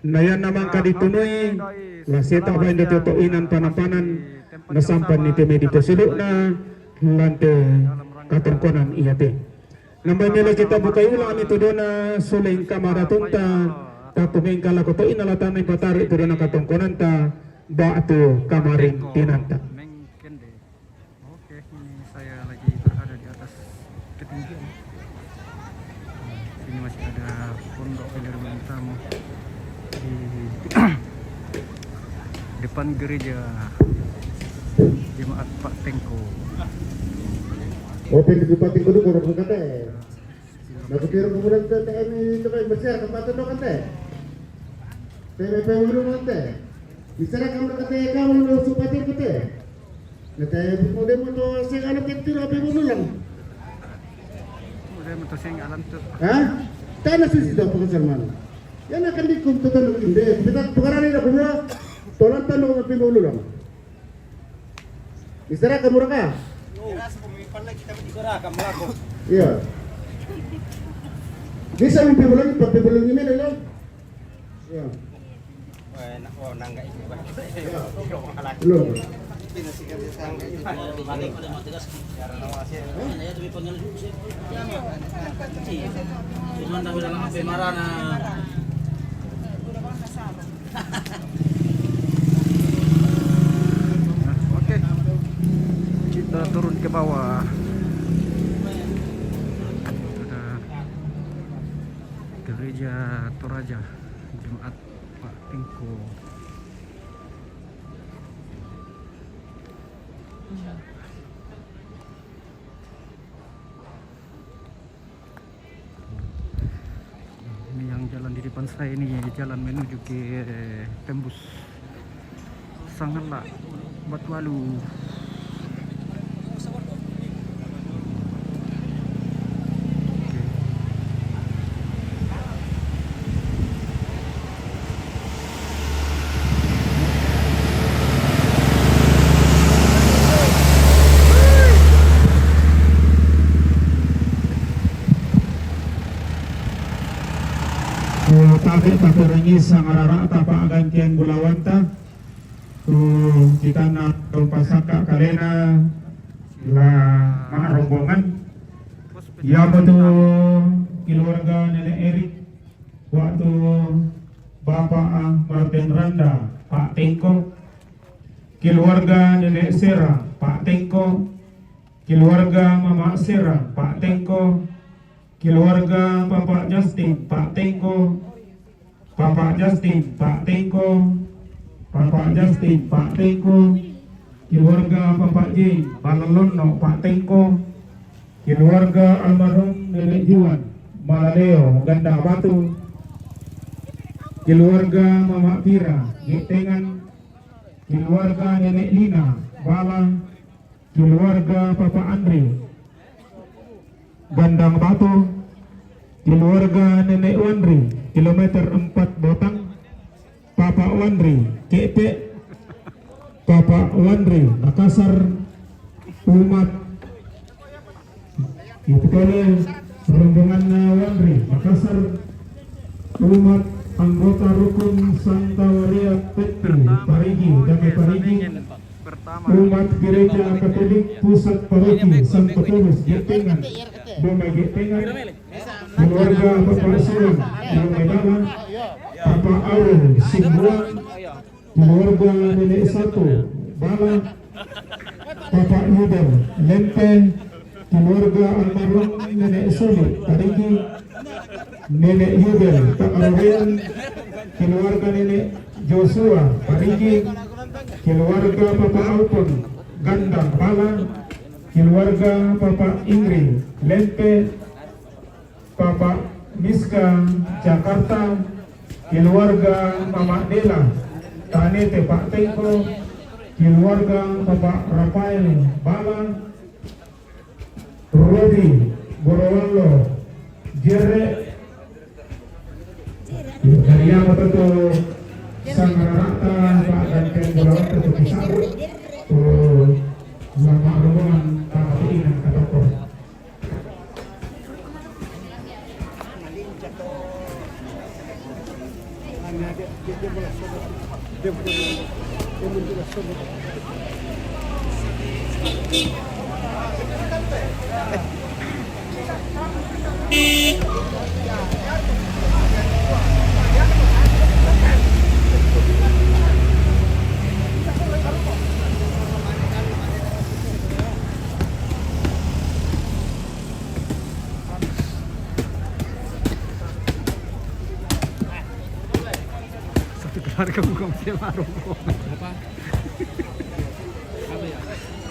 Nayan naman ka ditunoy, lasita ba yung tutuinan panampanan, nasampan ni Timi dito silo na lante katungkunan iyate. Nambay nila kita bukay ulang ito doon na suling kamaratunta, tapuming kala ko to inalatan ng patari ito doon na katungkunan ta, ba ito kamaring tinanta. Oke, ini saya lagi berada di atas ketinggian. Sini masih ada pondok penerbangan tamu di depan gereja Jemaat Pak Tengko. Open di depan Tengko dulu orang kata. Nah, kira kemudian ke TM itu kan besar ke Pak Tengko kata. TMP dulu kata. Bicara kamu kata kamu lu supati kata. Nah, kemudian mau sing alam kentir apa dulu lang. Kemudian mau sing alam tuh. Hah? Tanah susi dah pengasal mana? Yan akan dikumpulan hindi. Kita tukaran nila kumura. Tolan tanong ng pinulo lang. Isara ka mura ka? Kira sa pumipan lang kita isara ka mura ko. Iya. Di sa mimpi mo lang, papibulan niyo nila lang. Iya. Oh, nangga ini ba? Belum. Pinasikan sa sang balik pada matigas. Karena nawasi. Ya tuwi panggil sih. Cuman tahu dalam apa marah na. Oke, kita turun ke bawah. Ada gereja Toraja Jemaat Pak Tengko. Ini yang jalan di depan saya ini jalan menuju ke tembus Sanggala Batualu. Tapi pakurangi sang arara tapa agan kian gulawanta tu kita na pasaka kalena la mga rombongan ya betul keluarga nenek Erik waktu Bapak Martin Randa Pak Tengko, keluarga nenek Sera Pak Tengko, keluarga Mama Sera Pak Tengko, keluarga Bapak Justin Pak Tengko, Bapak Justin Pak Tengko, Bapak Justin Pak Tengko, keluarga Bapak J Balalono Pak Tengko, keluarga almarhum Nenek Juan Malaleo Ganda Batu, keluarga Mama Pira Gitengan, keluarga Nenek Lina Bala, keluarga Bapak Andre Gandang Batu, keluarga Nenek Wandri kilometer 4 Botang, Bapak Wandri Kepe, Bapak Wandri Makassar, umat itu kalau rombongan Wandri Makassar, umat anggota rukun Santa Maria Petri Parigi Damai Parigi, umat gereja Katolik Pusat Paroki San Petrus Getengan Domai Getengan, keluarga Bapak Silang Domai Daman, Bapak Aurel Simbuan, keluarga Nenek Satu Bala, Bapak Yudel Lempe, keluarga almarhum Nenek Soli Parigi, Nenek Yudel Takarawian, keluarga Nenek Joshua Parigi, keluarga Bapak Alpon Gandang Bala, keluarga Bapak Ingrid Lempe, Bapak Miska Jakarta, keluarga Mama Dela Tanete Pak Tengko, keluarga Bapak Rafael Bala, Rodi Borowalo Jere, dari yang tentu sang rata Pak dan Borowalo tentu pisau sama rombongan Pak Inan Katoko. Satu keluarga bukan sewa rumah. Apa?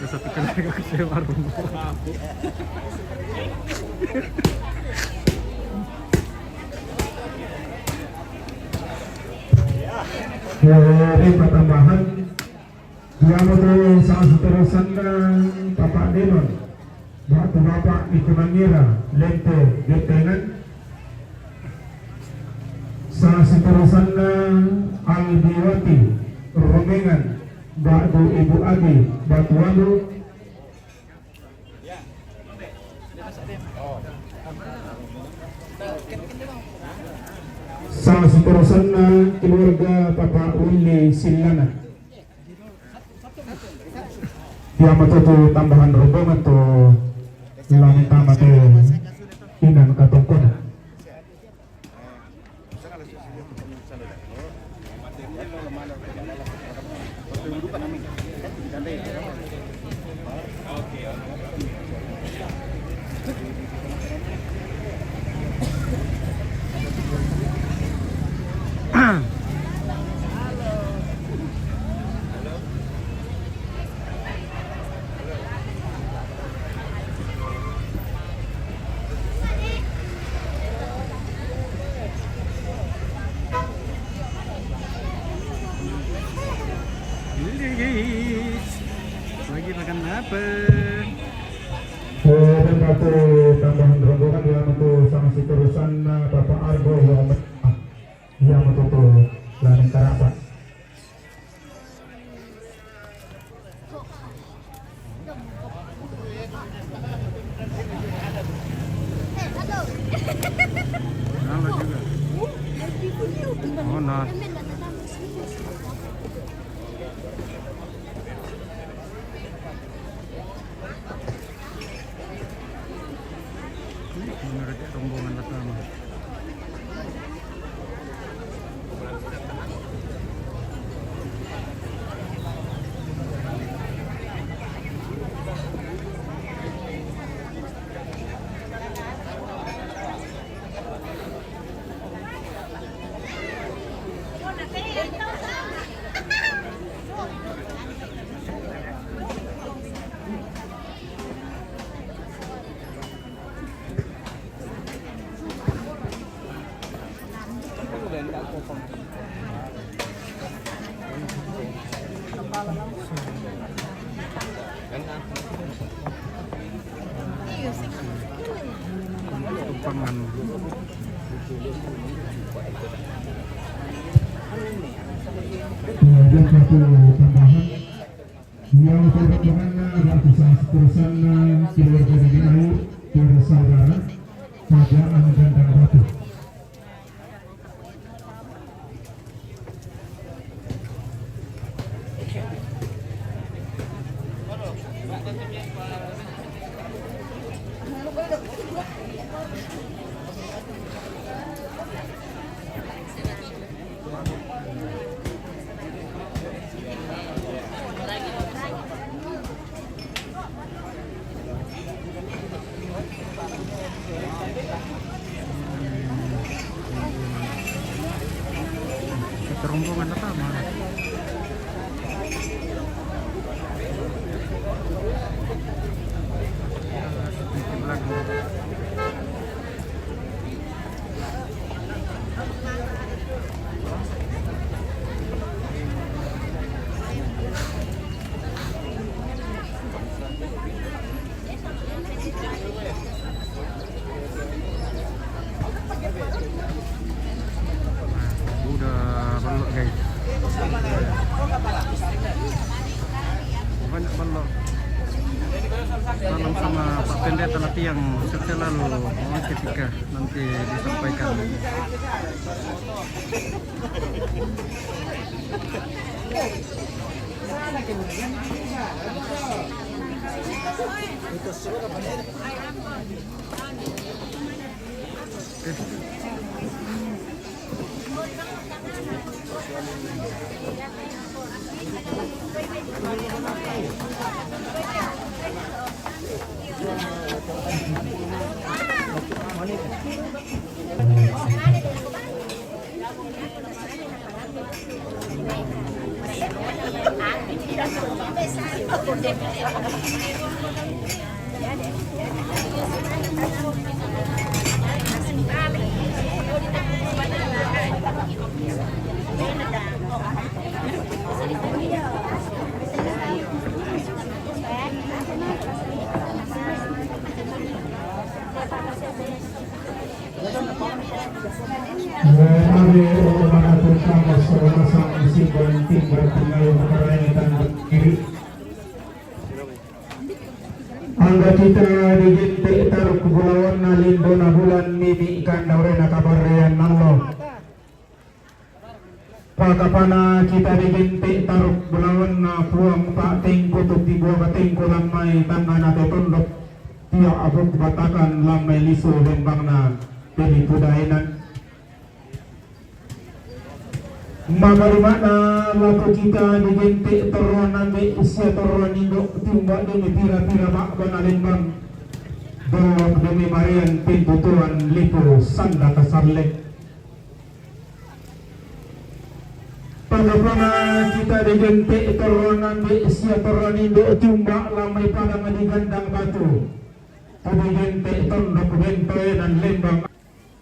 Satu keluarga sewa rumah. Dari pertambahan yang itu salah seterusan Bapak Denon, Bapak Ikunangira, Lente Getengan, salah seterusan Albiwati, Romengan, Batu Ibu Adi, Batuanu, salah seterusan keluarga Bapak Willy Silana. Dia matutu tambahan rombongan tu langit tamat inan katongkona. Guys, lagi makan apa? Dan batu tambahan rombongan yang itu sama seterusan Bapak Argo yang itu langit karapat. Nama juga. Oh, nah. Menurut rombongan pertama. Tumpangan. Dan satu tambahan yang rombongan ratusan seterusan keluarga dari air bersaudara pada dan batu. Rombongan pertama. Sedikit lagi. Udah belok guys. Banyak belok. Salam sama Pak Pendeta nanti yang selalu ketika nanti disampaikan. Mari untuk mengatur sama sama isi banting bertinggal kerenetan kiri. Angga citra dijente taruh kepulauan nalindo na bulan mimi ikan daurena kabarean nallo. Pakapana kita dijente taruh kepulauan na puang pak tengko tuti buah tengko lamai tangan atau tondok. Tiap abut batakan lamai liso lembang na pilih kudainan. Magalimana laku kita dijente toruan nami usia toruan indok timbak demi pira-pira mak banalembang belum demi marian pintutuan lipo sanda kasarlek. Pagapana kita dijente toruan nami usia toruan indok timbak lamai padang di gandang batu dijente tondok bentoe dan lembang.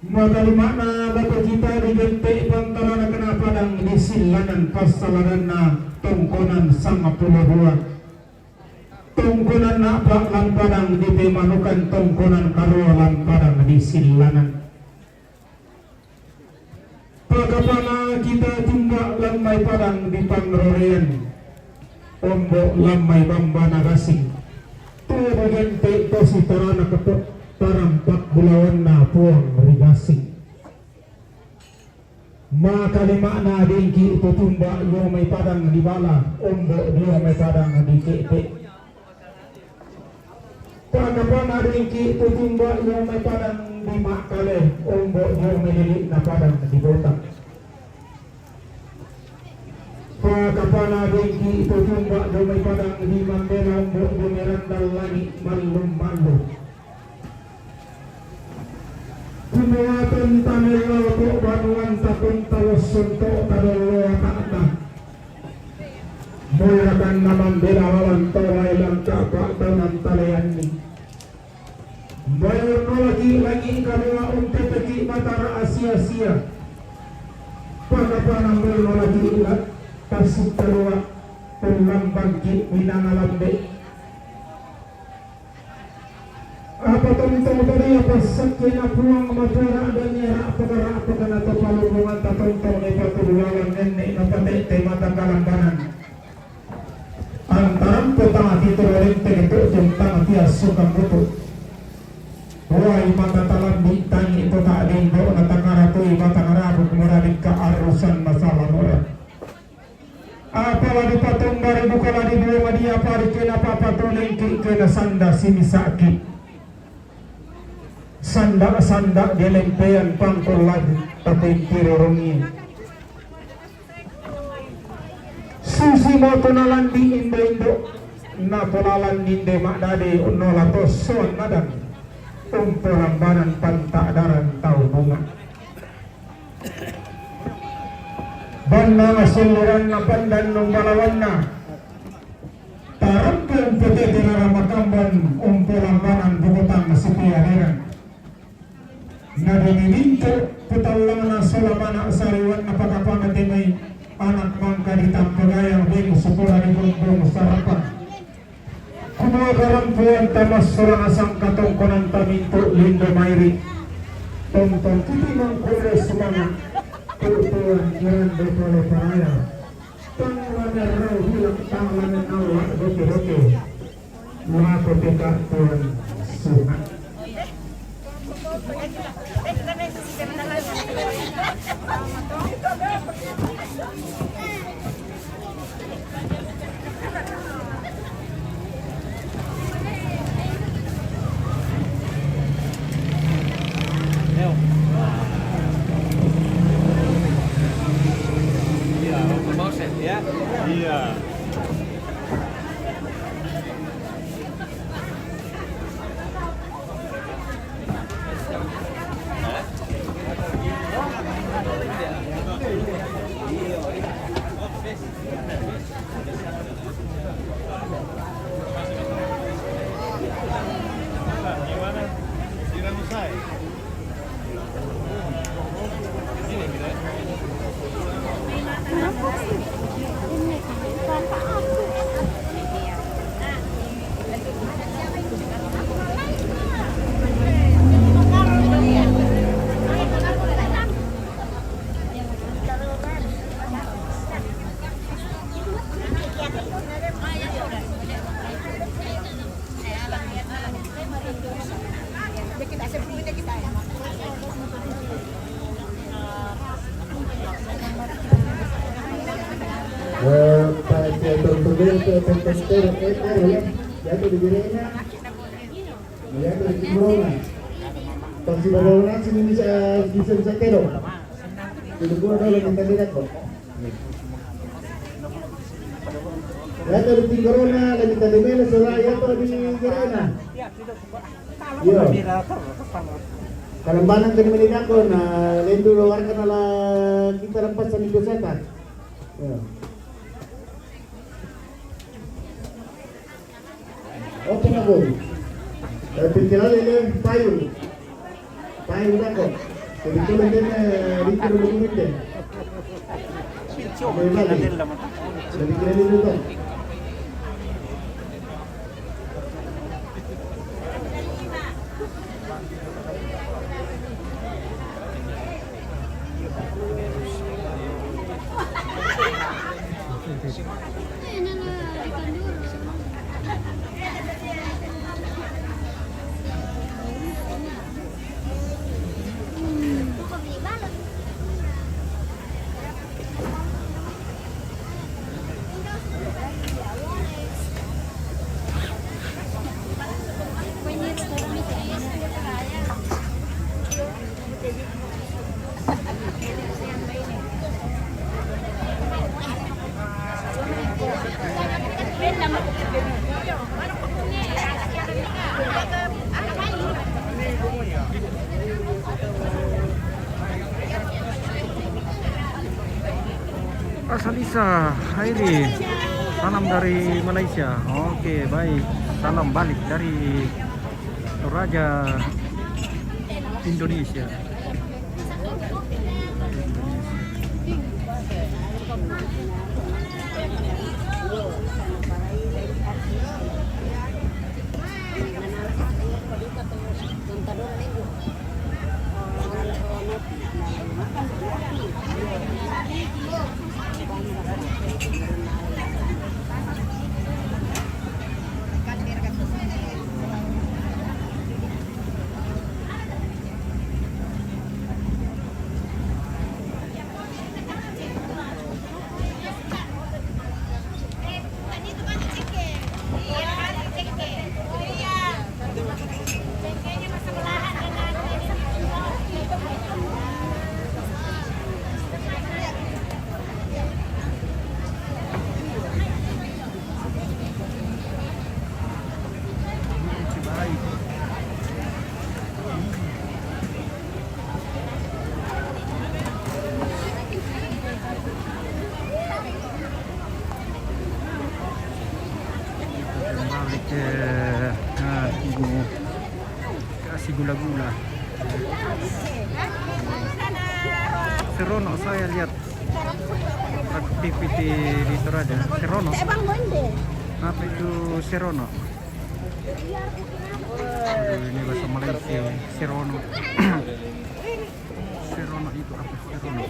Magalimana laku kita dijente pantaran kena padang di silanan pasalaran na tongkonan sama pulau dua tongkonan na baklan padang di pemanukan tongkonan karualan padang di silanan. Pagapana kita timbak lamai padang di pangrorean ombok lamai bambana gasing tuh dijente positorana ketuk parampak bulawan na puang rigasing. Maka lima na dingki itu tumba yo may padang di bala ombok yo may padang di kete. Pagapana dingki itu tumba yo may padang di makale ombok yo may lilit na padang di botak. Pagapana dingki itu tumba yo may padang di mandela ombok yo may randal langit malum-malum. Kumuatan tanilo po banuan tapon talos sunto kadalo anak-anak. Mulakan naman binawalan tolay lang kapakta ng talayan ni. Bayon mo lagi kaliwa umpetaki matara Asia-Asia. Pagkapanang mo lagi ilat tasuk talua pulang bangkit minangalambe. Apa tentang tadi apa sakit puang matara dan ya apa kana to palungan tatong ni patuluan nenek na pate tema tanggalan antaran petang itu rente itu tentang dia suka butuh. Wah mata talam ditanya itu tak ada indo na tangara tu mata ngarabu kemudian ke arusan masalah mora. Apalah di patung baru bukanlah di dua dia pari kena apa tulen kena sanda simisaki. Sandak di lempean pangkol lagi tapi tirorongnya susi mau tunalan di indo na tunalan di mak dade nolatos soan madang umpulambanan pantak daran tau bunga banda ngasuluran na pandan nung balawan tarapkan putih dinara makamban umpulambanan bukutang nasipianiran nadininto putalang na solamana sariwan na pagkapangatin ay anak mangka di tampagayang din supura ni bumbong sarapan kumagaran po ang tamas surang asang katongkonan taminto lindo mayri tonton kiti mang kore sumanga tutuan iran de pole paraya tanglanan raw hilang tanglanan awak doke mga kotika tuan sunga. Ito na Para siya tortugero ke pentestero pero yan. Yato di Girena. Yato di Timorona. Pag si Barona sini sa Santero. Tinuguro daw lang ang kandidat ko. Yato di Timorona, lagi Talimena, Soraya, yato di Girena. Yo. Kalambanan ka naman ako na lendo luar ka nala kita lampas sa negoseta. Yo. Oke na po. Pintilal ini payung. Payung na ko. Jadi tulad din dito na lumit din. May bali. Jadi kira dito to. Salisa Hairi, salam dari Malaysia. Oke, baik. Salam balik dari Toraja Indonesia. Kasih gula-gula. Serono saya lihat aktiviti di Toraja. Serono. Apa itu Serono? Aduh, ini bahasa Malaysia. Serono. Serono itu apa Serono?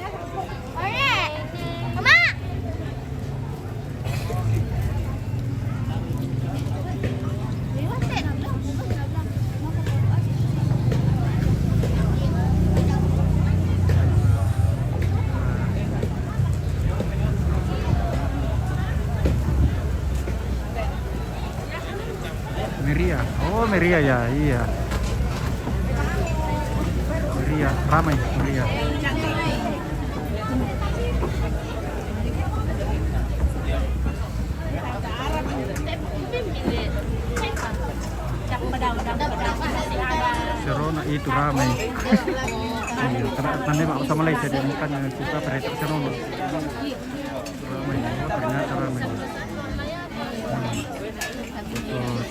Meria, oh Meria ya, iya. Meria, ramai Meria. Serono itu ramai. Iya, karena tanda mak sama Malaysia dia mukanya kita perintah Serono. Ramai, oh, ternyata ramai.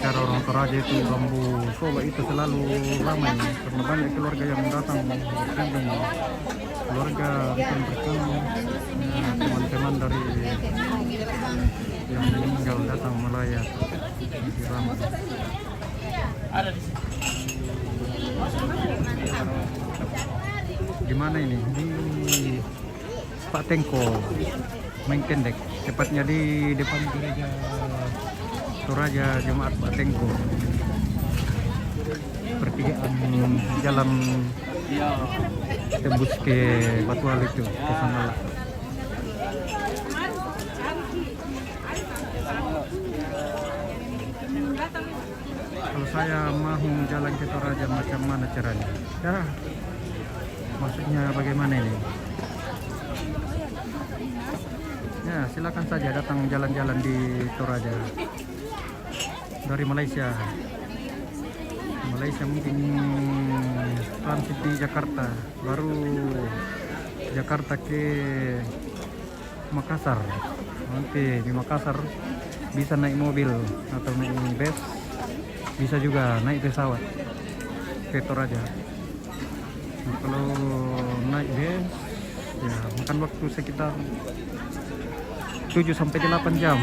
Cara orang Toraja itu bambu Solo itu selalu ramai karena banyak keluarga yang datang berkunjung, keluarga bukan berkunjung, teman-teman dari yang meninggal datang melayat di ramai. Di mana ini? Di Pak Tengko, Mengkendek, tepatnya di depan gereja Toraja Jemaat Pak Tengko, pertigaan jalan tembus ke Batual itu, ke Sangalak. Kalau saya mau jalan ke Toraja macam mana caranya? Ya, maksudnya bagaimana ini? Ya, silakan saja datang jalan-jalan di Toraja dari Malaysia. Malaysia mungkin transit di Jakarta, baru Jakarta ke Makassar. Nanti di Makassar bisa naik mobil atau naik bus, bisa juga naik pesawat ke Toraja. Nah, kalau naik bus ya makan waktu sekitar 7 sampai 8 jam.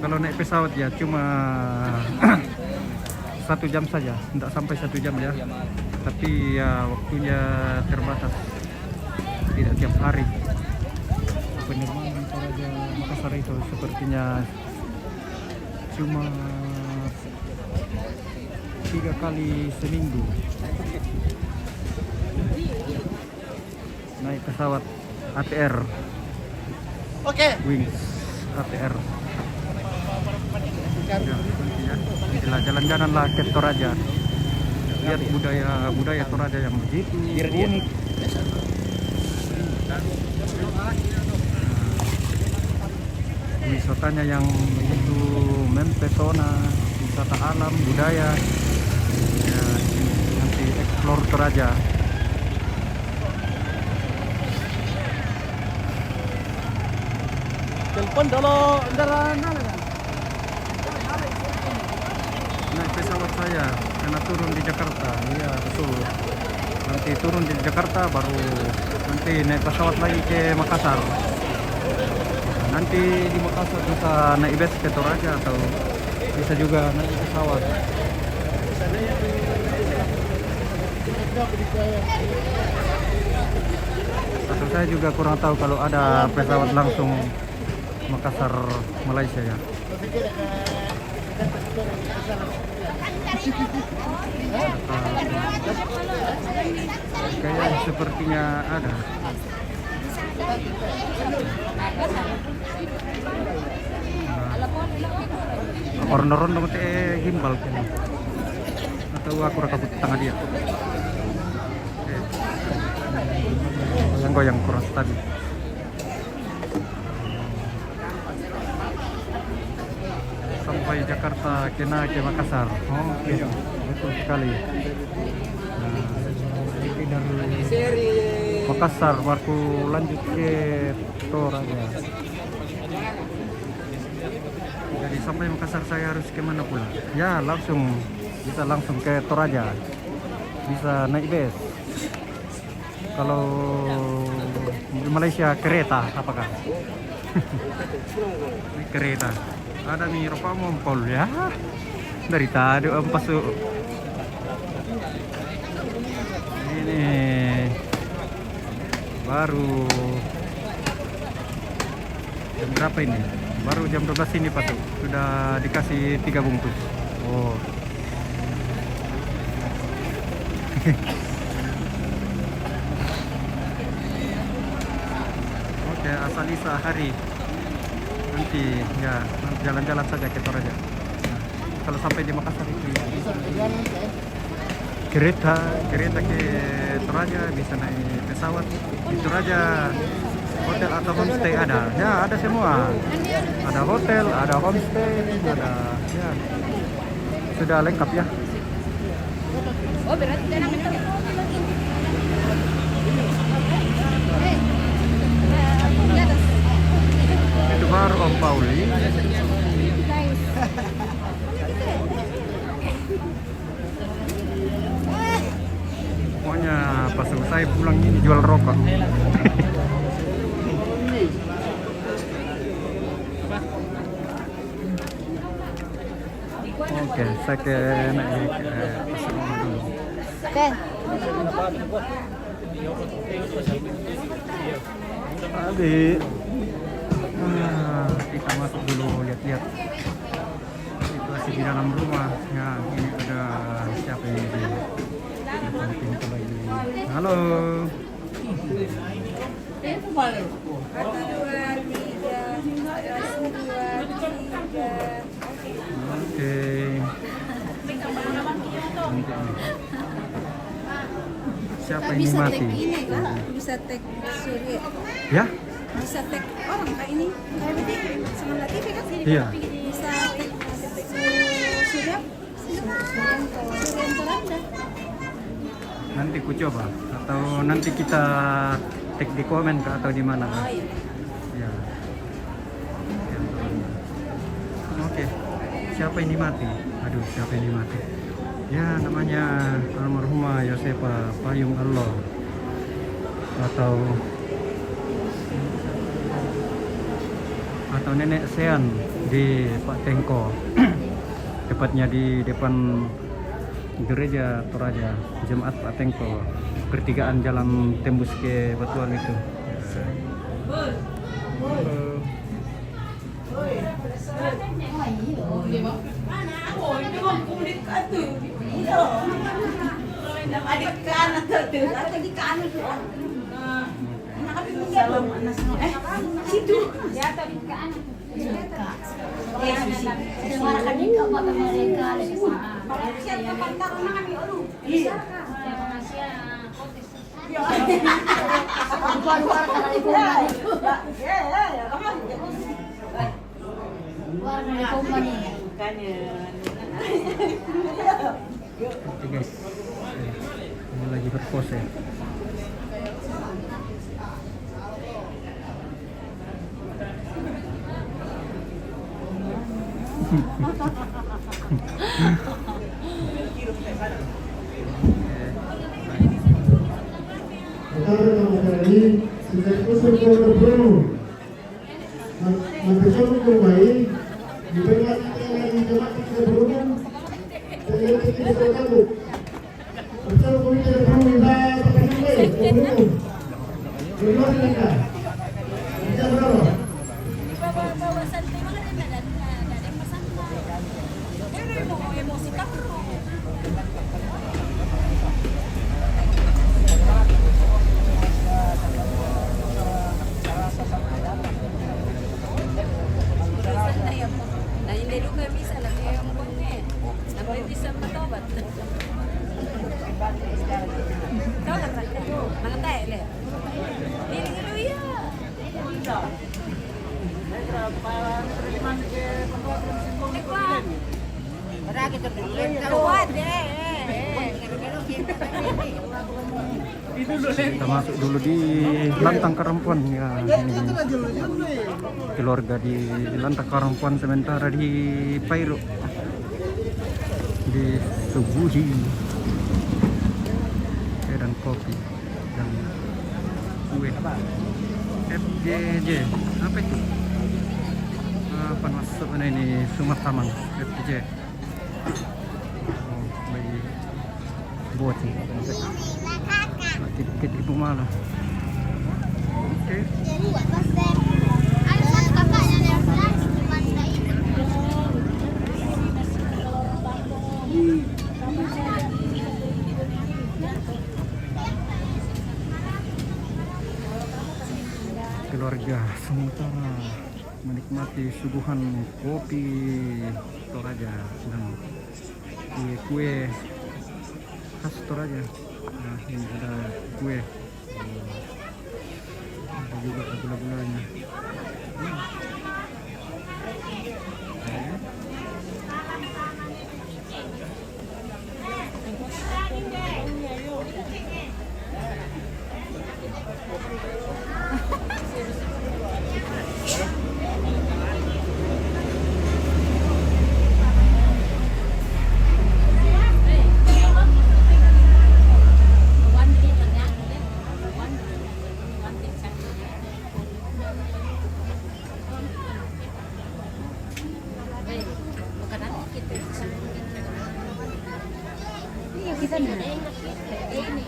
Kalau naik pesawat ya cuma 1 jam saja, tidak sampai 1 jam ya. Tapi ya waktunya terbatas, tidak tiap hari. Penerbangan Toraja Makassar itu sepertinya cuma 3 kali seminggu naik pesawat ATR. Oke. Wings ATR. Ya, inilah jalan-jalan lah ke Toraja. Lihat budaya Toraja yang begitu unik. Wisatanya yang begitu mempesona, wisata alam, budaya. Ya, nanti explore Toraja. Telepon dulu, Naik pesawat saya karena turun di Jakarta. Iya betul. Nanti turun di Jakarta baru nanti naik pesawat lagi ke Makassar. Nanti di Makassar bisa naik bus ke Toraja atau bisa juga naik pesawat. Atau saya juga kurang tahu kalau ada pesawat langsung Makassar Malaysia ya. Kayak sepertinya ada. Orang-orang dong teh gimbal kan. Atau aku rekaput tangan dia. Yang goyang kurang tadi. Sampai Jakarta kena ke Makassar. Oh, gitu. Betul sekali. Nah, ini dari Makassar baru lanjut ke Toraja. Jadi sampai Makassar saya harus kemana pula? Ya langsung ke Toraja. Bisa naik bus. Kalau di Malaysia kereta apakah? Ini kereta. Ada nih Eropa Mompol ya. Dari tadi pasuk. Ini baru jam berapa ini? Baru jam 12 ini pasuk. Sudah dikasih 3 bungkus. Oh. Oke, asalisa hari. Nanti ya jalan-jalan saja ke Toraja. Nah, kalau sampai di Makassar itu kereta ke Toraja, bisa naik pesawat di Toraja. Hotel atau homestay ada, ya ada semua. Ada hotel, ada homestay, ada ya sudah lengkap ya. Oh berarti jangan minta. Itu baru Om Pauli. Pokoknya pas selesai pulang ini jual rokok. Oke, saya ke naik pesawat dulu. Adik. Kita masuk dulu lihat-lihat situasi di dalam rumah. Ya, ini ada siapa ini di depan pintu lagi. Halo. 1, 2, 3. Oke. Siapa Kan ini bisa mati? tag ini kan, bisa tag Surya, Ya? bisa tag orang kayak ini, kayak berarti Semangat TV kan? Iya. Bisa tag Surya, Surya Toranda. Nanti ku coba atau nanti kita tag di komen kah atau di mana? Oh iya. Ya. Oke. Siapa ini mati? Aduh, siapa ini mati? Ya, namanya almarhumah Yosefa Payung Allah atau Nenek Sean di Pak Tengko. Tepatnya di depan gereja Toraja Jemaat Pak Tengko, pertigaan jalan tembus ke Batuan itu. Oke guys, ini lagi berpose. Perkara nama ini sudah usul ke berburu. Maksudnya kembali di tengah lagi jemaat kita berumum. Jadi kita tahu. Bersama komite pemerintah pertanian berumum. Berumum kita. Kita berapa? Bawa santai mana dan ada yang pesan. Mau emosi tak perlu. Nah hindi juga bisa lagi yang bunyi. Sampai bisa bertobat. Kau kan mga tayo le. Dili dulu ya. Kita masuk dulu di Lantang Karampuan ya. Ini keluarga di Lantang Karampuan sementara di Pairu disuguhi teh dan kopi dan kue. FJJ apa itu? Apa maksudnya ini Sumateraman FJJ. Oh, bagi buat sih. Tiket ibu malah. Oke. Keluarga sementara menikmati suguhan kopi Toraja dan kue khas Toraja. Nah, ini ada kue, ada juga gula-gulanya. Kita nih. Ini.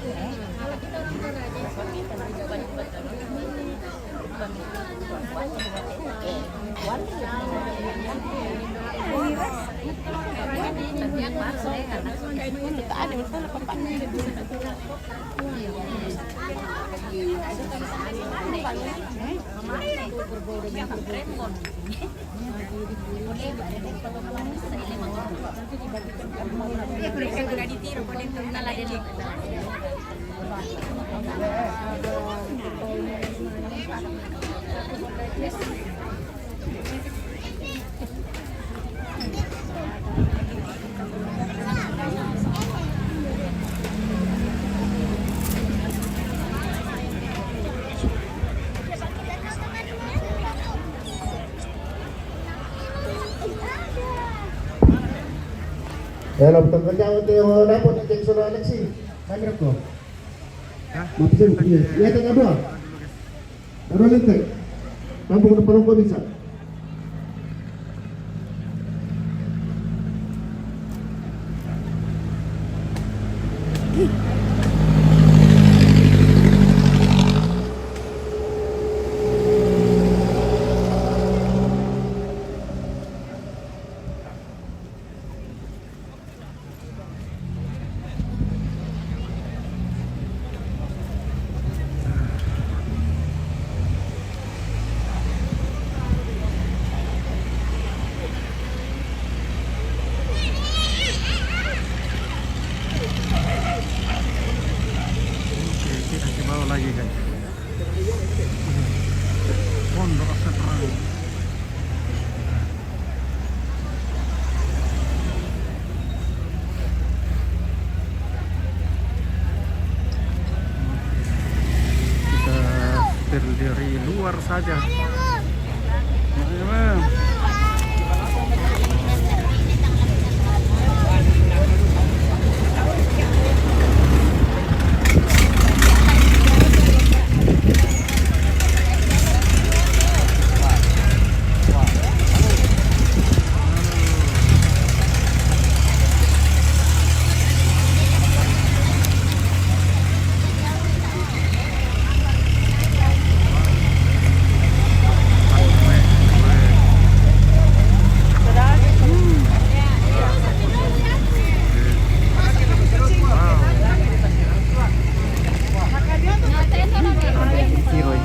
Ya, lo betul kerja untuk yang dapur yang cek solo Alexi. Kamera ko. Hah? Mapisin, iya tengah dua. Taruh linteng. Tampung depan ko bisa. Kita ke bawah lagi guys. Pondok Asa Terang. Kita setir dari luar saja. Bagaimana? Kiroy.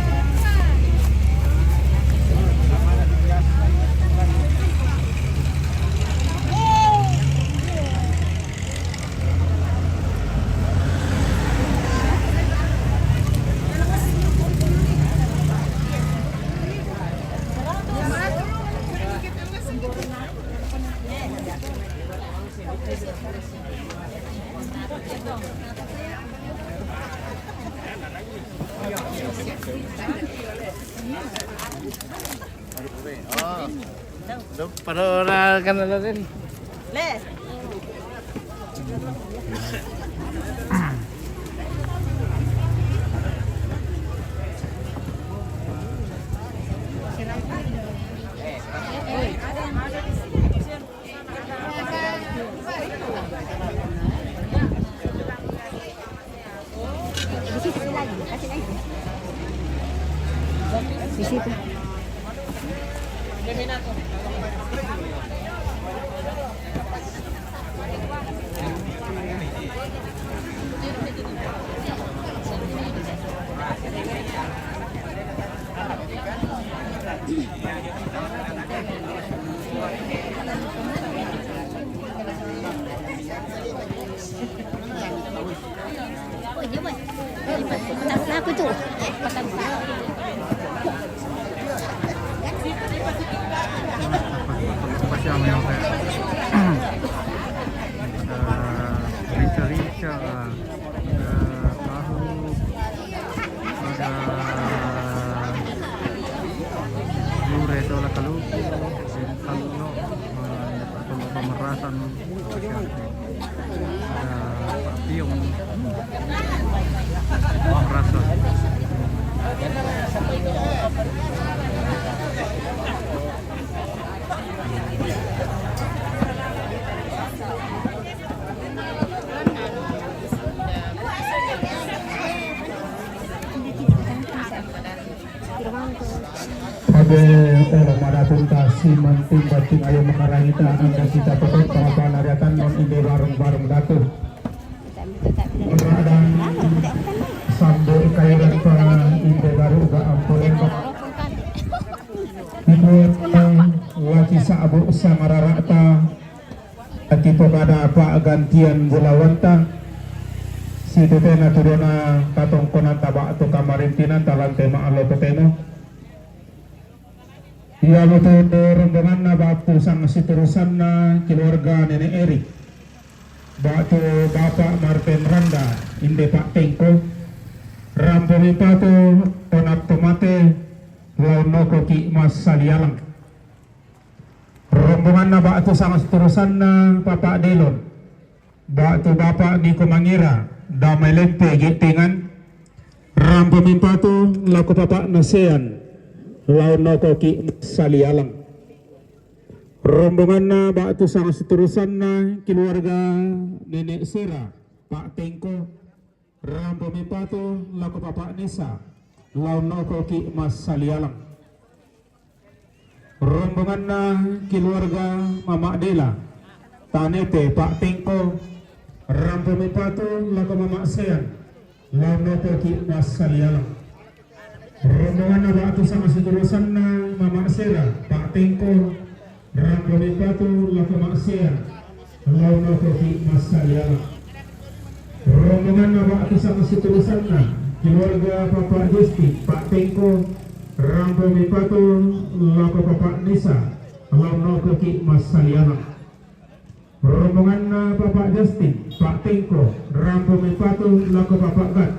Panorakan na rin. Aku tuh. Pasyam yang saya ada rica-rica, ada tahu, ada lure sola kaluku, kalau atau pemerasan, ada piung, pemerasan. Ade orang madatun si manting bating ayo mengarangi ta anda kita tetap kawan ariatan non ide bareng-bareng datu. Dan sambo kairan pa ide baru ga ampulen kok. Ibu wati sa abu sa mararata tipo kada apa gantian bulawanta si tetena turuna katong konan taba atau kamarintinan talan tema alo peteno. Ia betul rombongan na batu sang siturusan na keluarga Nenek Erik, batu Bapak Martin Randa, inde Pak Tengko, Rampomi Patu, Onak Tomate, Launoko Ki Mas Salialang. Rombongan na batu sang siturusan na Bapak Delon, batu Bapak Niko Mangira, Damai Lempe Gitingan, Rampomi Patu, Laku Bapak Nasean, Launoko Ki Salialang. Rombongan na batu sang seterusan na keluarga Nenek Sera, Pak Tengko, Rampomi Patu, Laku Bapak Nisa, Launoko Ki Mas Salialang. Rombongan na keluarga Mama Dela, Tanete, Pak Tengko, Rampomi Patu, Laku Mama Sean, Launoko Ki Mas Salialang. Rombongan na batu sama seterusan na Mama Sera, Pak Tengko, Rampomi Patu, Laku Maksea, Launoko Ki Mas Salialang. Rombongan na batu sama seterusan na keluarga Bapak Justi, Pak Tengko, Rampomi Patu, Laku Bapak Nisa, Launoko Ki Mas Salialang. Rombongan na Bapak Justin, Pak Tengko, Rampomi Patu, Laku Bapak Gat,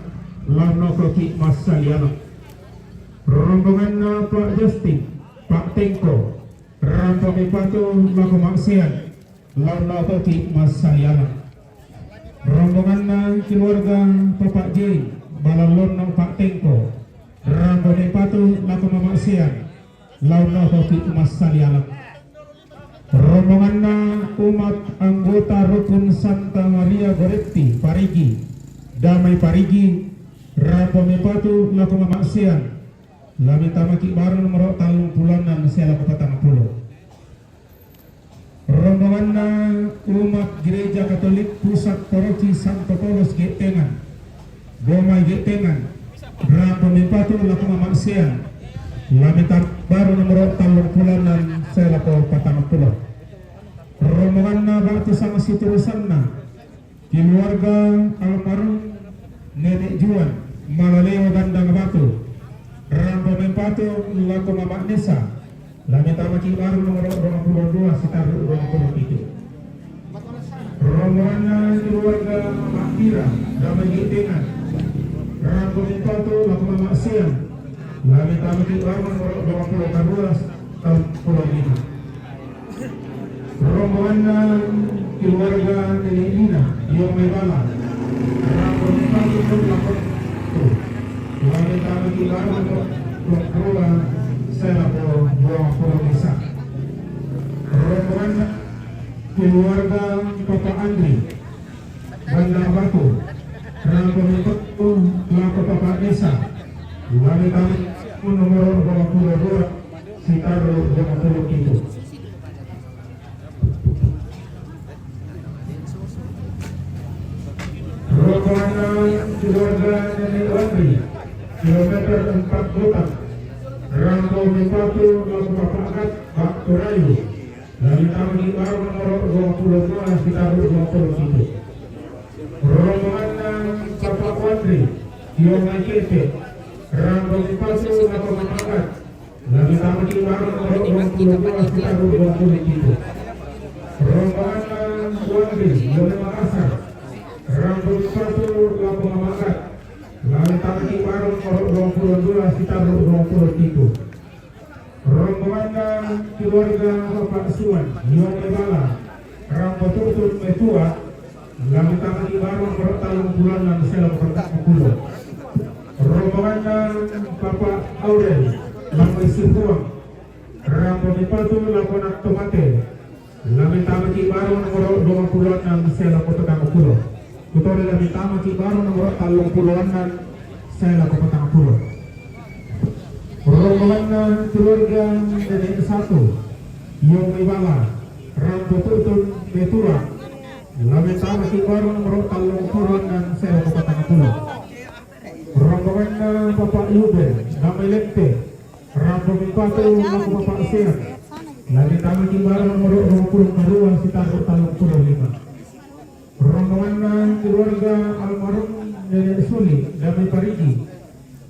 Launoko Ki Mas Salialang. Rombongan na Pak Justin, Pak Tengko, Rampomi Patu, Laku Maksian, Launoko Ki Mas Salialang. Rombongan na keluarga Bapak J, Balalon na Pak Tengko, Rampomi Patu, Laku Maksian, Launoko Ki Mas Salialang. Rombongan na umat anggota Rukun Santa Maria Goretti, Parigi, Damai Parigi, Rampomi Patu, Laku Maksian, Lami tamaki baru nomor talung pulanan sela kota pulau. Rombongan na umat gereja Katolik pusat paroki Santo Paulus Getengan, Gomai Getengan, Rampomi Patu, Laku Maksian, Lami tamaki baru nomor talung pulanan sela kota pulau. Rombongan na batu sama siturusan na keluarga almarhum Nenek Juan, Malaleo Gandang Batu, Rampomi Patu, Laku Mama Nisa, Lami tamaki baru nomor 22 sekitar 27. Rombongan na keluarga Mama Kira, Damai Gitingan, Rampomi Patu, Laku Mama Siang, Lami tamaki baru nomor 22 tahun 25. Rombongan na keluarga Nenek Nina, Yomai Bala, Rampomi Patu, Laku Lami tamaki baru nomor 22 saya mau buang pulau desa. Rombongan keluarga Bapak Andri, Bandar Batu, Rampomi Patu, Laku Bapak Desa, Lami kami nomor 22 sekitar 20 itu. Rombongan keluarga Nenek Andri, kilometer 4 Botak, Rampomi Patu, Laku Bapak Gat, Pak Turayu, Lami kami baru nomor 22 sekitar 20 itu. Rombongan Bapak Wandri, Yomai Kete, Rampomi Patu, Laku Bapak Gat, Lami kami baru nomor 22 sekitar 20 itu. Rombongan Wandri, Yomai Makassar, Rampomi Patu, Laku Bapak Gat, Lalu kami baru nomor 22 sekitar 20 itu. Rombongan keluarga Bapak Suwan, Yomai Bala, Rampo Tutut Metua, lalu kami baru nomor talung bulanan sela kota Pulau. Rombongan Bapak Aurel, Lamai Simpuang, Rampo Patu, Laku Nak Tomate, lalu kami baru nomor 26 sela kota Pulau. Kutori lagi tamat baru nomor talung puluhan dan saya lakukan petang pulau. rombongan keluarga nenek satu yang ibala Rampo Tutun Betura Lamentama Kibar nomor Talung Turun dan Sero Kabupaten Pulau. Rombongan Bapak Yube Damai Lepte Rampo Mipatu Laku Bapak Sian Lamentama Kibar nomor 20 Kedua Sitar Talung Pulau 5. Rombongan keluarga almarhum Nenek Suli Damai Parigi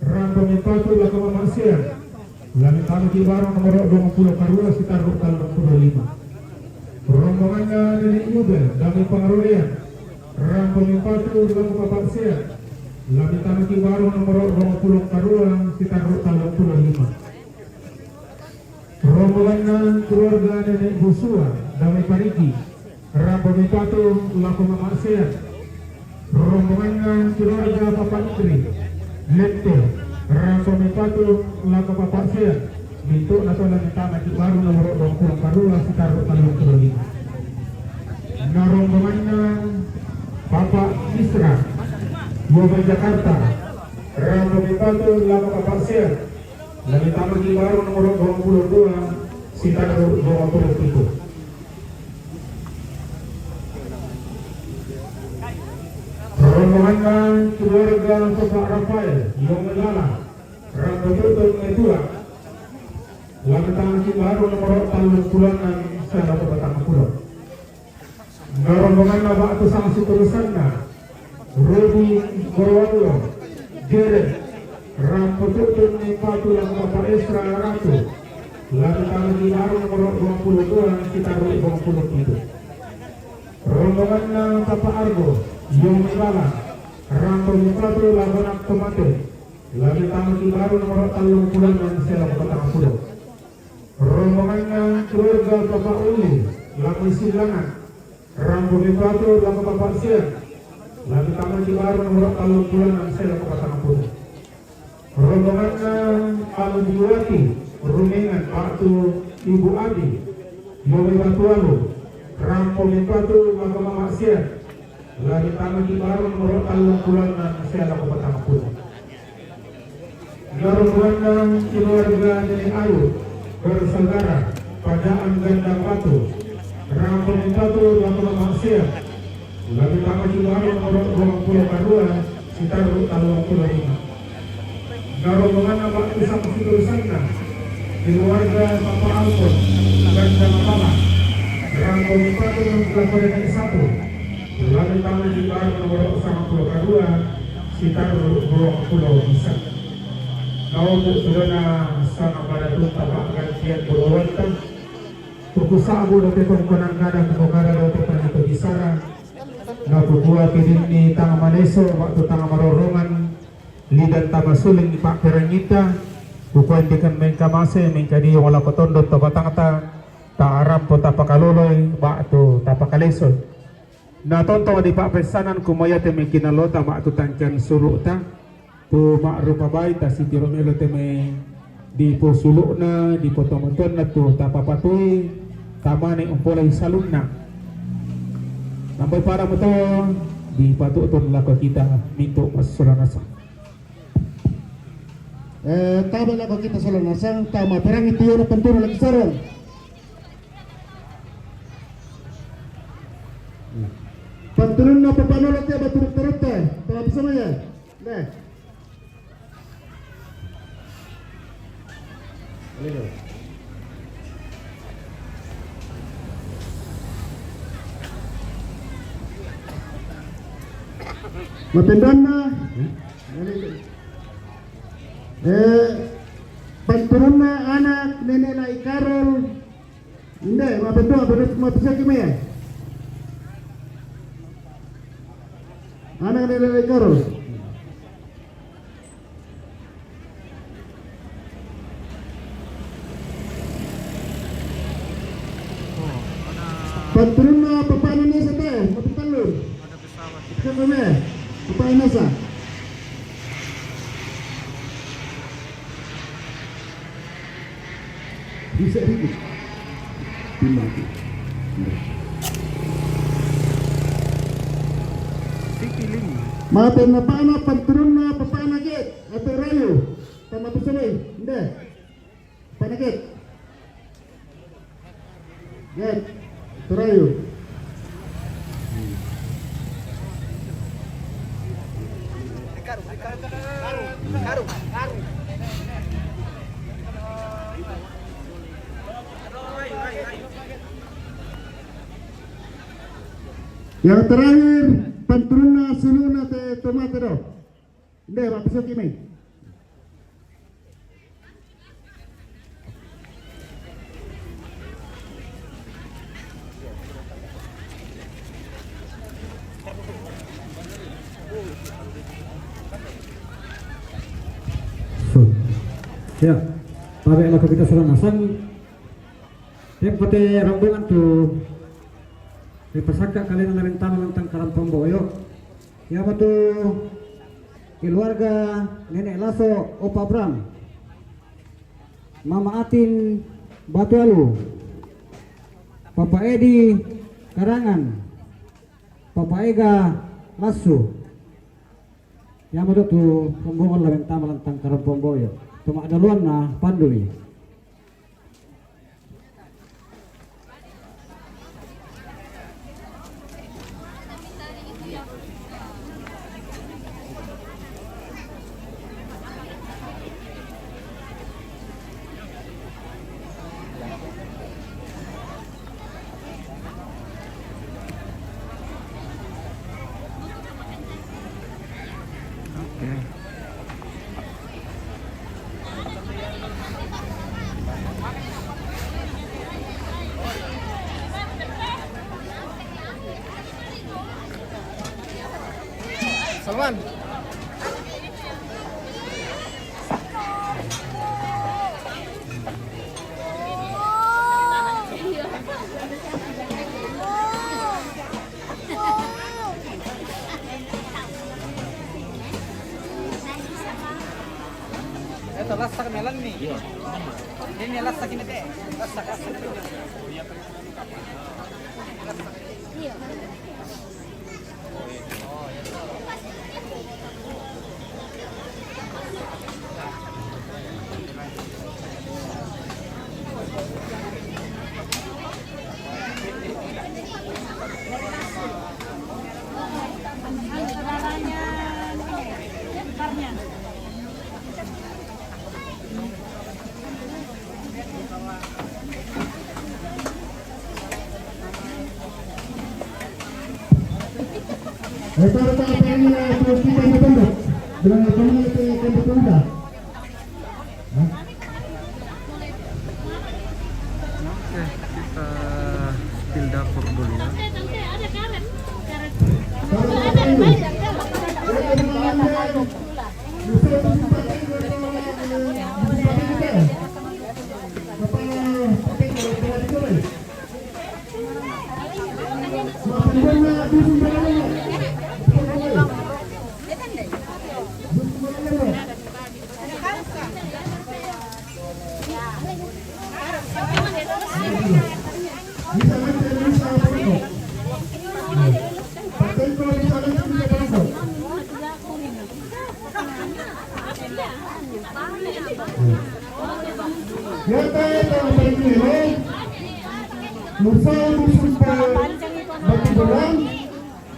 Rampo Mipatu Laku Bapak Sian Lamentama Kibar nomor 20 Kedua Sitar Talung Pulau 5. Rombongan Nenek Yubel Damai Pengarulian Rampo Mipatu Laku Bapak Sian Lamentama Kibar nomor 20 Kedua Sitar Talung Pulau 5. Rombongan keluarga Nenek Busua Damai Parigi Rampo Mipatu Laku Bapak Sian. Rombongan keluarga Bapak Idri Lepte Rampo Mipatu Laku Bapak Sian Mintuk Nasional Lamentama Kibar nomor 20 Kedua Sitar Talung Pulau 5. Rombongan Bapak Isra Boba Jakarta Rampo Mipatu Laku Bapak Sian Lamentama Kibar nomor 22 Sitar 27. Rombongan keluarga Bapak Rafael yang Melala Rampo Tutun Medua Lamentama Kibar nomor Talung Pulau dan Sero Kabupaten Pulau. Rombongan Bapak Tusang Siturusanna Rudi Gorwalo Jeret Rampo Tutun Mipatu Laku Bapak Esra Ratu Lamentama Kibar nomor 22 Sitar 27. Rombongan Bapak Argo yang Melala Rampo Mipatu Laku Nak Tomate Lamentama Kibar nomor Talung Pulau dan Sero Kabupaten Pulau. Rombongan keluarga Bapak Uli Laku Silangan Rampo Mipatu Laku Bapak Sian Lamentama Kibar nomor Talung Pulau dan Sero Kabupaten Pulau. Rombongan Alumdiwati Rumengan Waktu Ibu Adi Yomi Batualu Rampo Mipatu Laku Bapak Sian Lamentama Kibar nomor Talung Pulau dan Sero Kabupaten Pulau. Rombongan keluarga Nenek Ayu bersaudara Padaan Gandang Batu Rampo Mipatu Laku Bapak Sian Lamentama Kibar nomor 20 Kedua Sitar Talung Pulau 5. Rombongan Bapak Tusang Siturusanna keluarga Bapak Alfon Gandang Pala Rampo Mipatu Laku Nenek 1 Lamentama Kibar nomor 20 Kedua Sitar Pulau 5. Kau sudah sana pada tu tapak gantian berwanta. Tuku sabu dote kongkonan kadang kongkara dote panito disara. Naku buat kini tanga maneso waktu tanga marorongan lidan tama suling pak perangita. Kukuan dikan mengkamase mengkadi wala kotondo tabatangta ta aram po tapakaloloy waktu tapakaleso. Na tonto di pak pesanan kumayate mengkinalota waktu tangkan suruta. Tu mak rupa baik ta si Romelo teme di po suluk na di po tomonton na tu tapapatui tamane umpolay salunna nambay para mo to di patuton lako kita minto masulanasang Tama lako kita sulanasang tama perang itu yung pentura lagi sarang. Panturun na papanulat ya baturut-turut ya. Tama bersama ya. Nah. Mapendan na panturun na anak Nenek na Ikarol hindi mapendan mapisa kimaya anak Nenek na Ikarol panturun na papaano niya sa tayo mapitalor Ada pesawat kaya kami papaano nasa bisa ribut timbang City Link maafin na paano panturun na papaano git atau rayo Tama tusuloy. Hindi. Panakit. Yan. Turayo. Yang terakhir, penturuna suluna te tomate do. Hindi, mapasok ini. Ya, tarik lagu kita seranasan. Yang pati rombongan tuh dipasangka kalian narintana tentang Karampong Boyo. Ya betul keluarga Nenek Laso Opa Bram, Mama Atin Batu Alu, Papa Edi Karangan, Papa Ega Lasso. Ya betul tuh rombongan narintana tentang Karampong Boyo. Cuma ada luan na panduli. Salman. Ito, last sa kamilan nih. Ini last sa kini deh. Last sa kasi. Ito ang pangapang kita sa bando. Dengan pangapang kita sa bando. Oke, kita spill dapur dulu ya. Tante, ada karet. Ada banyak karet.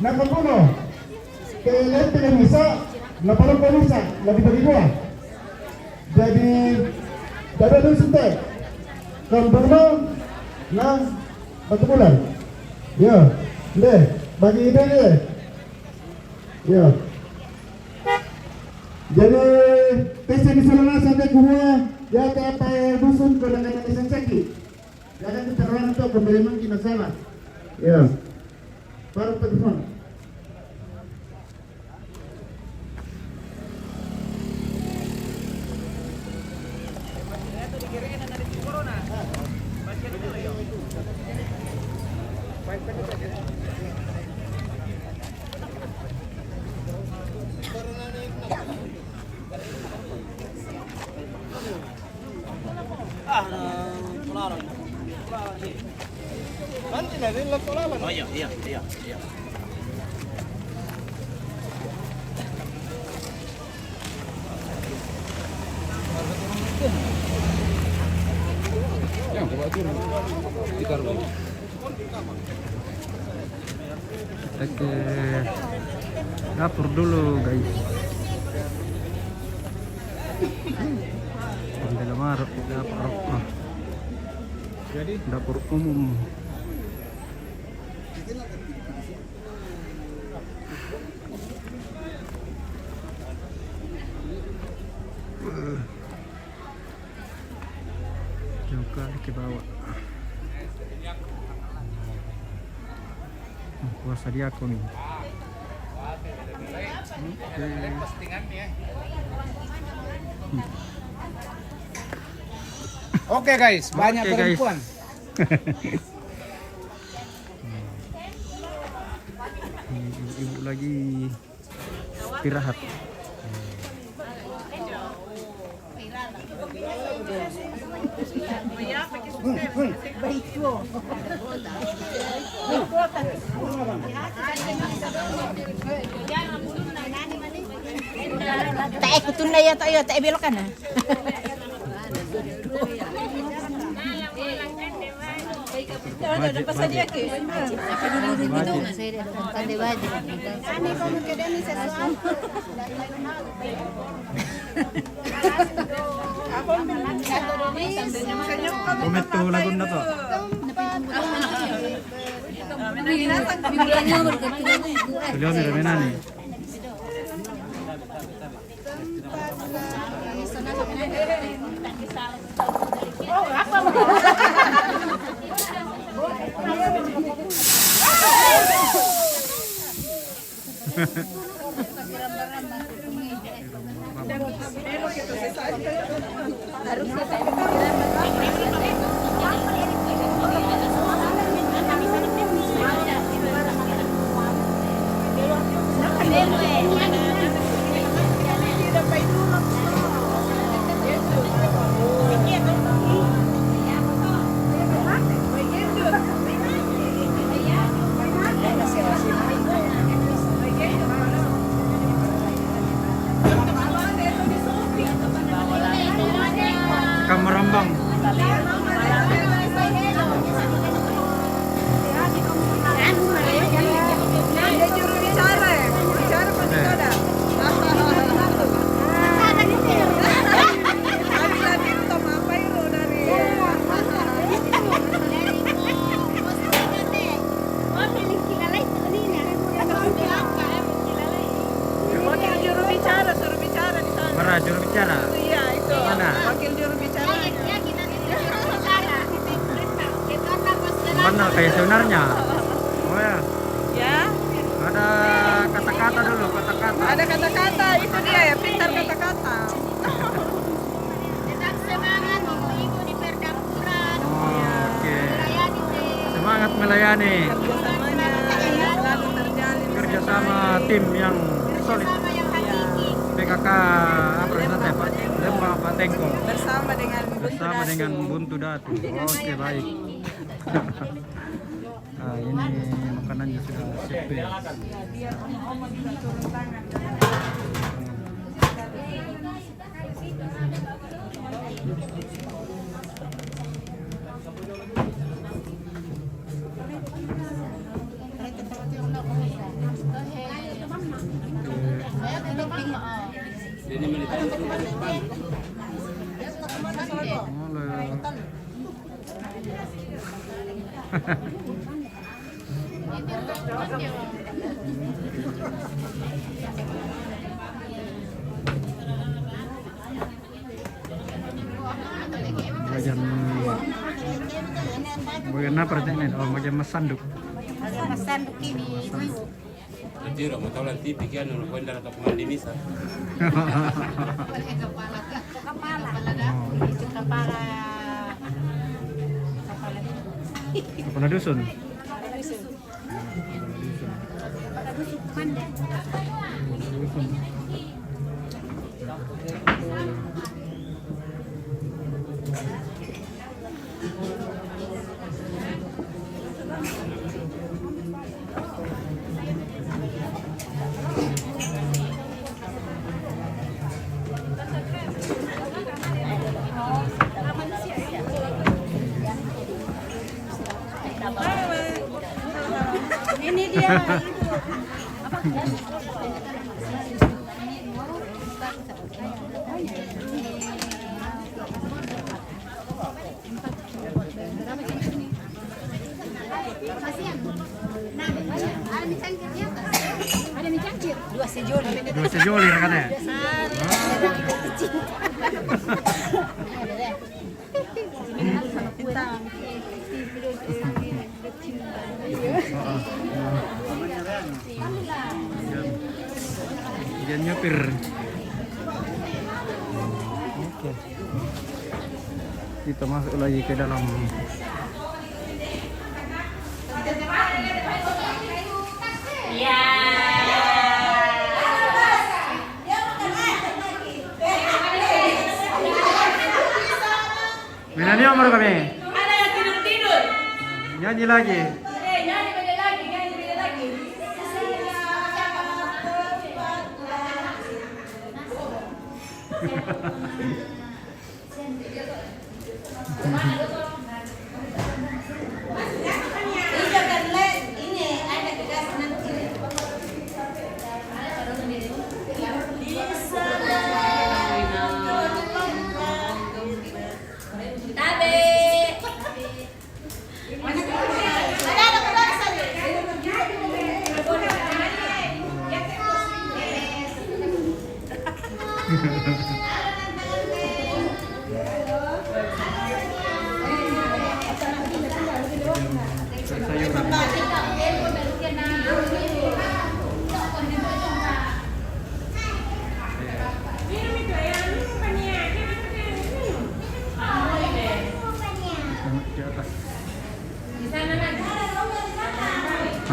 Nakapuno kailan pinamisa na parang pamisa lagi bagi dua jadi dada dulu sente kambuno na batu bulan ya deh bagi ide deh ya jadi tes ini selama sampai kumua ya apa dusun dengan tesan seki jangan keterangan itu kembali mungkin masalah ya baru telepon. Oh iya, iya, iya, iya. Kita ke dapur dulu guys. Ambil maruk dapur umum. Jauh kali ke bawah. Puasa dia aku nih. Oke guys, banyak Oke, guys. perempuan. Ibu lagi istirahat. Tak ikutun na yan tayo, tak belok kan? Ada pasal dia ke? Pandai wajib. Ani kamu kedai ni sesuatu. Comment tuh lagu na to. Sudah menan nih. Kamarambang. Mana juru bicara? Iya itu. Mana? Wakil juru bicara. Mana kayak sebenarnya? Oh ya, Ya. ada kata-kata dulu, kata-kata. Ada kata-kata itu dia ya, pintar kata-kata. Tetap semangat ibu-ibu di perkampungan. Oh, oke. Semangat melayani. Kerjasamanya selalu terjalin. Kerjasama tim yang solid. Sama yang hakiki. PKK apa namanya Pak? Lembah Pak Tengko. Bersama dengan Bersama dengan Buntu Datu. Oke baik. Nah, ini makanannya sudah siap ya. Bagian apa ini? Oh, bagian masanduk. Masanduk ini. Tiro, mo tawlan tipi kaya nung kwenda na tapungan di misa. Kepala. Itu kepala. Kepala dusun. dia itu. Ada mie cangkir. Dua sejoli katanya. Dia nyupir. Oke. Kita masuk lagi ke dalam. Minanio baru kami. Ada yang tidur. Nyanyi lagi. Nyanyi beda lagi.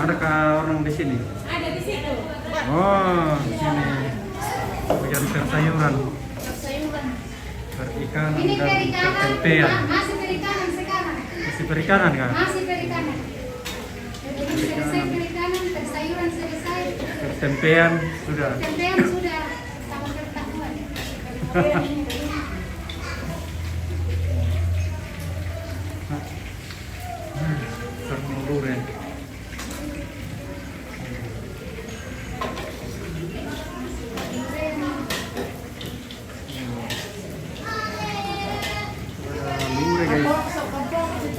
Adakah orang di sini? Ada di situ. Oh, di sini. Bagian sayuran. Perikanan Ini dan perikanan, tempean. masih perikanan sekarang. Masih perikanan kah? Masih perikanan. Jadi selesai perikanan, sayuran selesai. Tempean sudah. Tempean sudah tahun ketahuan. Serbu durian. Lure guys.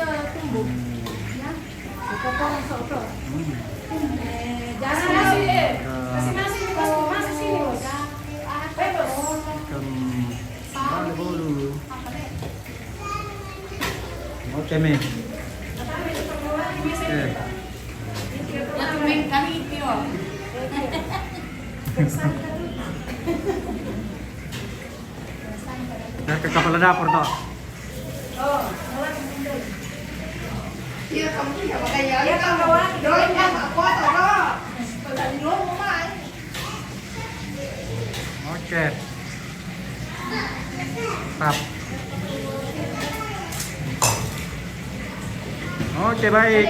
Ikan balik dulu. Oke mi. Oke. Dah ke kepala dapur toh. Oke. Tap. Oke baik.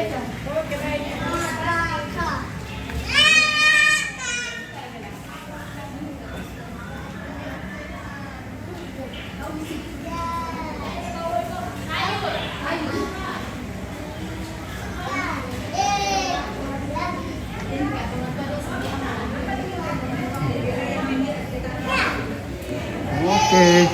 Oke.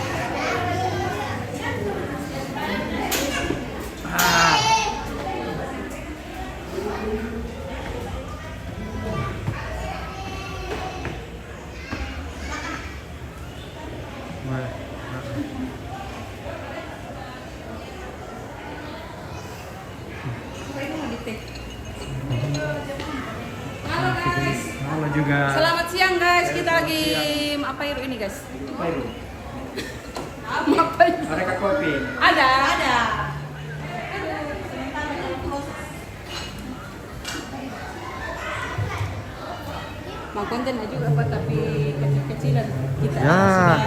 Halo juga. Selamat siang guys, kita lagi apa ini guys? Apa itu? Ada kopi. Ada. Mau kontennya juga apa tapi kecil-kecilan kita Ya. sudah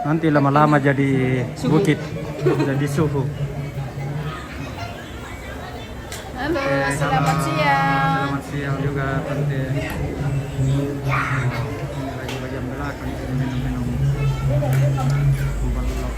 Nanti lama-lama jadi bukit, jadi suhu. Halo, Oke, selamat halo. siang. Selamat siang juga Tante. Lagi bagian belakang ini minum-minum. Balok.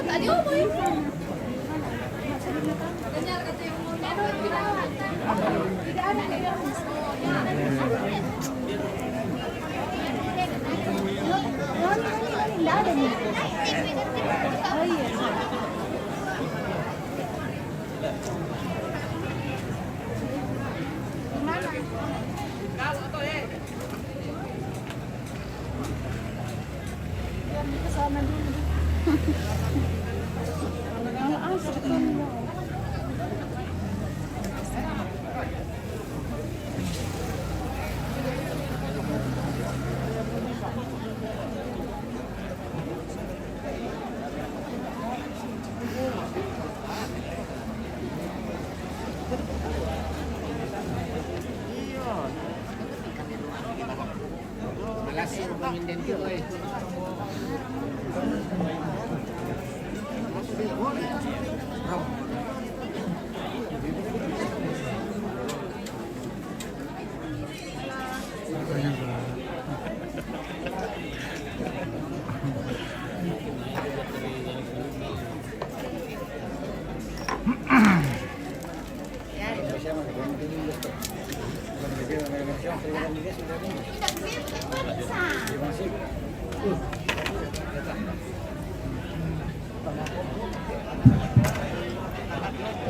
Tadi apa ya? Kenyal kata yang mau tidak ada ya. Tidak ada nih. Oh iya. Kesana dulu. Malasir pamindan ko eh.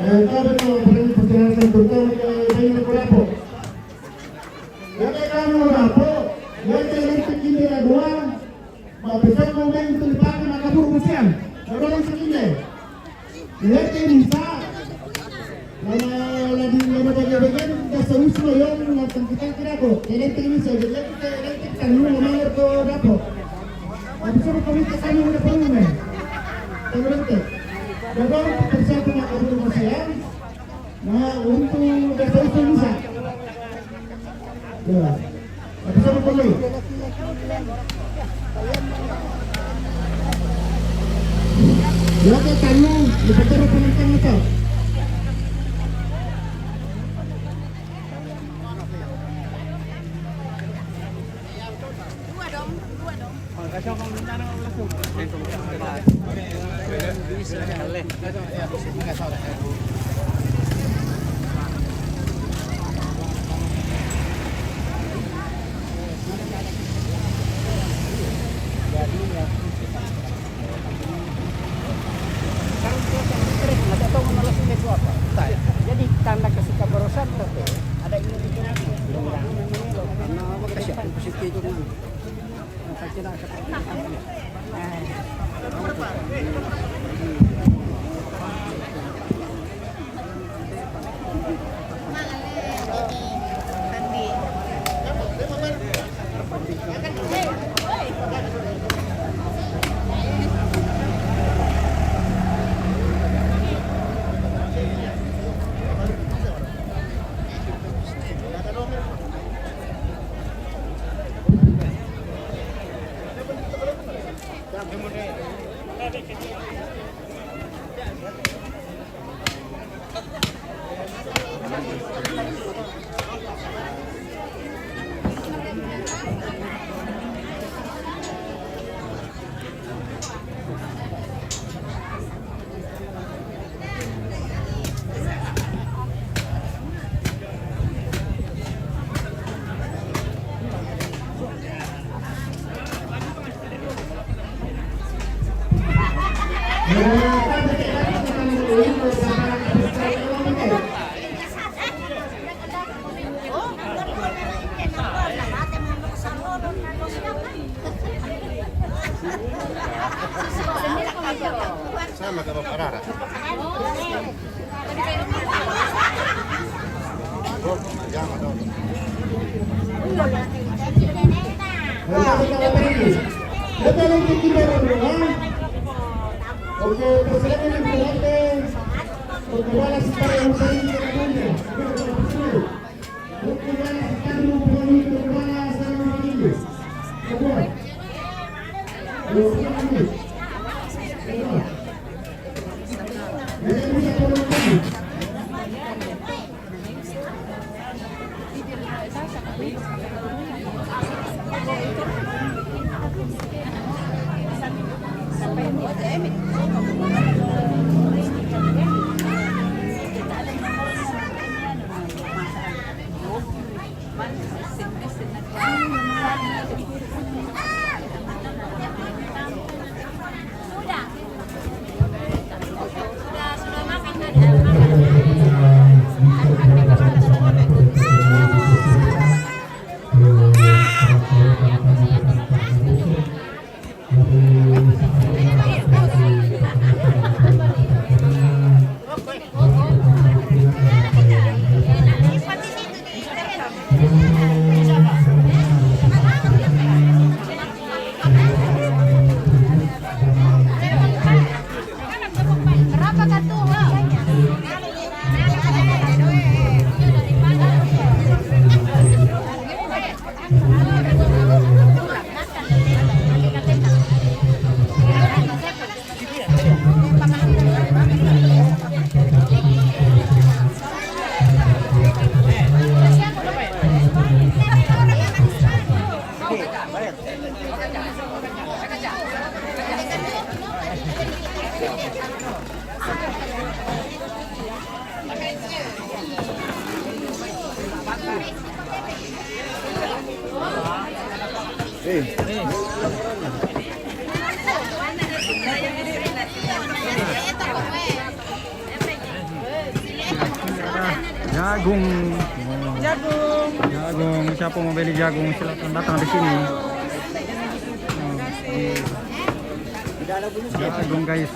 Sabi ko, parang pasalan sa turto, may nagkulapo. Yan ay kamo rapo. Yan ay lantik hindi na dua. Mabisag mo ba yung tulipakan na kaburo siyan? Nagalang sa kinde. Yan ay nisa. Lama bagay-bagay, nasa uslo yung nagtangkitan kinako. Yan ay tingin sa yan ay lantik tanong na mga ko rapo. Mabisag mo kami kasama mo na panong eh. Tanong Dapat tersiapa nak kabur saya, nah untuk dasar itu bisa. Ya, apa sama boleh? Ya ke tanya, lepas itu penonton itu. Jadi tanda kasih kebarusan tapi ada ini di sini. Karena makasih positif itu kan. Kira seperti Sama ka Parara. Oke, persilakan yang berlantai. Berkuala sekarang yang sering terkandung. Berkuala sekarang berkuala sekarang berkuala. Kedua. Jagung. Siapa mau beli jagung silakan datang di sini. Jagung guys.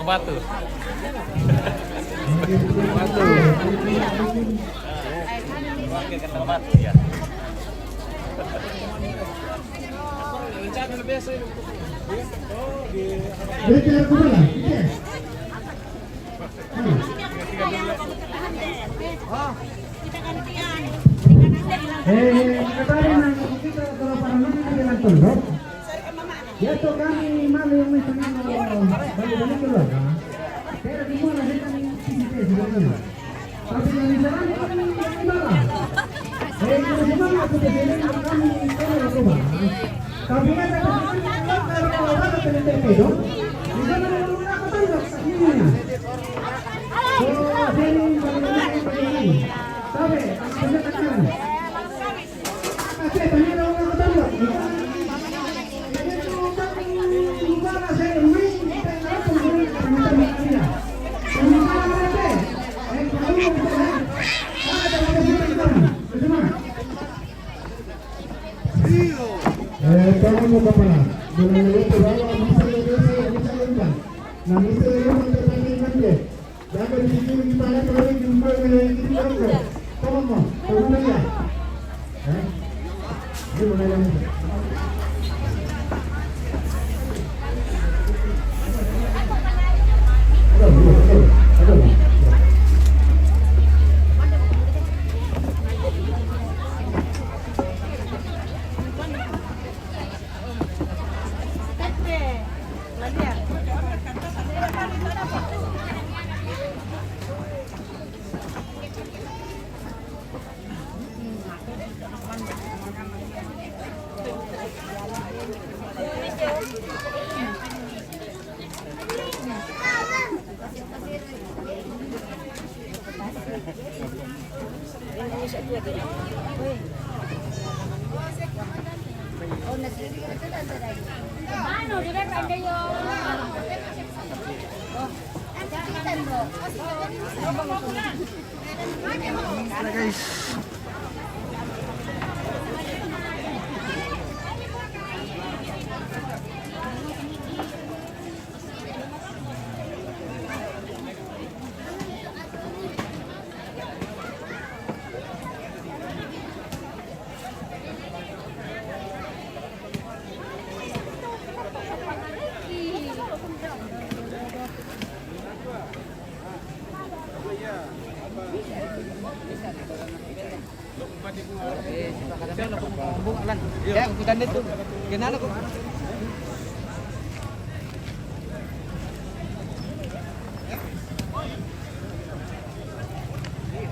batu. Oke, kata batu ya. Berarti aku bola. Kemarin kita kalau para menteri dengan tunduk, ya tuh kami malu yang misalnya balik-balik keluar. Saya di mana saya kami sini sebenarnya. Tapi yang di sana kami di bawah. Kalau semua aku terjadi kami kalau keluar. Tapi ada kalau ada PDP dong. Di sana aku tunduk ini. Oh, ini begini. Tapi aku katakan tolong mo kepala. Dengan itu bawa bisa lupa. Nah bisa lupa terpakai mandi. Jangan di sini di mana kalau jumpa dengan ini aku. Tolong mo, tolong ya. Ini mulai lagi. Aduh. Ano, di ba pwede yung... Guys.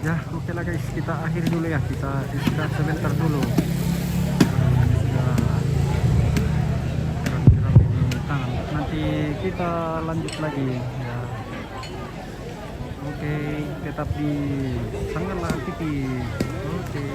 Ya, oke lah guys, kita akhiri dulu ya, kita istirahat sebentar dulu. Nanti kita lanjut lagi ya. Oke, tetap di Sanggala TV. Oke.